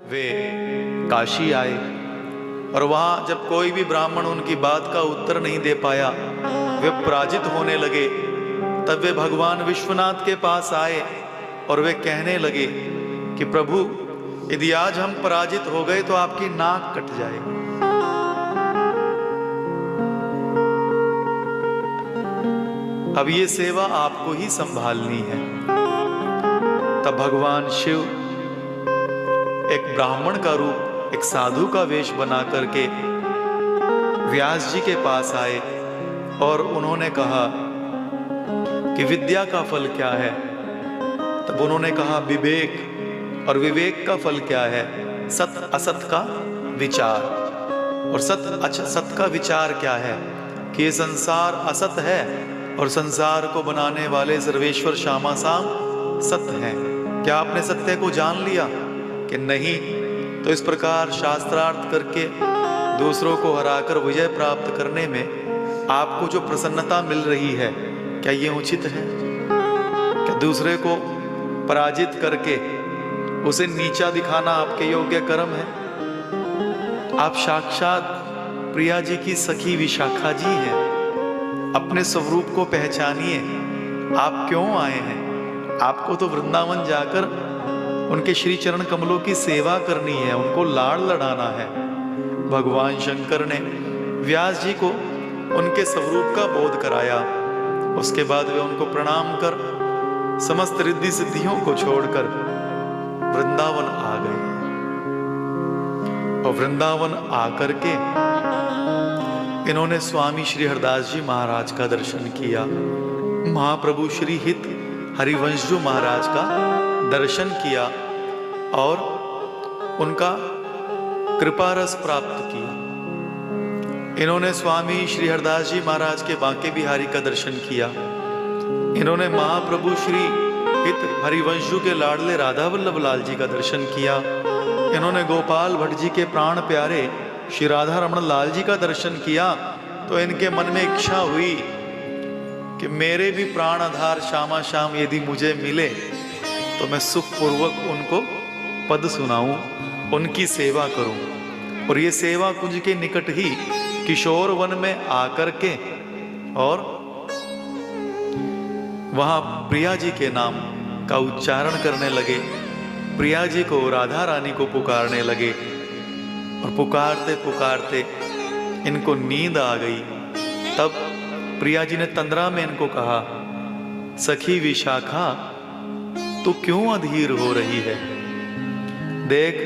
वे काशी आए और वहां जब कोई भी ब्राह्मण उनकी बात का उत्तर नहीं दे पाया, वे पराजित होने लगे। तब वे भगवान विश्वनाथ के पास आए और वे कहने लगे कि प्रभु, यदि आज हम पराजित हो गए तो आपकी नाक कट जाएगी। अब ये सेवा आपको ही संभालनी है। तब भगवान शिव एक ब्राह्मण का रूप, एक साधु का वेश बना करके व्यास जी के पास आए और उन्होंने कहा कि विद्या का फल क्या है। तब उन्होंने कहा विवेक, और विवेक का फल क्या है? सत असत का विचार। और सत असत का विचार क्या है? कि ये संसार असत है और संसार को बनाने वाले सर्वेश्वर श्यामा साम सत्य है। क्या आपने सत्य को जान लिया कि नहीं? तो इस प्रकार शास्त्रार्थ करके दूसरों को हराकर विजय प्राप्त करने में आपको जो प्रसन्नता मिल रही है, क्या ये उचित है? क्या दूसरे को पराजित करके उसे नीचा दिखाना आपके योग्य कर्म है? आप साक्षात प्रिया जी की सखी विशाखा जी हैं। अपने स्वरूप को पहचानिए। आप क्यों आए हैं? आपको तो वृंदावन जाकर उनके श्री चरण कमलों की सेवा करनी है, उनको लाड़ लड़ाना है। भगवान शंकर ने व्यास जी को उनके स्वरूप का बोध कराया। उसके बाद वे उनको प्रणाम कर समस्त रिद्धि सिद्धियों को छोड़कर वृंदावन आ गए। और वृंदावन आकर के इन्होंने स्वामी श्री हरदास जी महाराज का दर्शन किया। महाप्रभु श्री हित हरिवंशजू महाराज का दर्शन किया और उनका कृपा रस प्राप्त किया। इन्होंने स्वामी श्री हरदास जी महाराज के बांके बिहारी का दर्शन किया। इन्होंने महाप्रभु श्री हित हरिवंशजू के लाडले राधा वल्लभ लाल जी का दर्शन किया। इन्होंने गोपाल भट्ट जी के प्राण प्यारे श्री राधा रमण लाल जी का दर्शन किया। तो इनके मन में इच्छा हुई कि मेरे भी प्राण आधार श्यामा श्याम यदि मुझे मिले तो मैं सुखपूर्वक उनको पद सुनाऊं, उनकी सेवा करूं। और ये सेवा कुंज के निकट ही किशोर वन में आकर के और वहां प्रिया जी के नाम का उच्चारण करने लगे। प्रिया जी को, राधा रानी को पुकारने लगे और पुकारते पुकारते इनको नींद आ गई। तब प्रिया जी ने तंद्रा में इनको कहा, सखी विशाखा, तू क्यों अधीर हो रही है? देख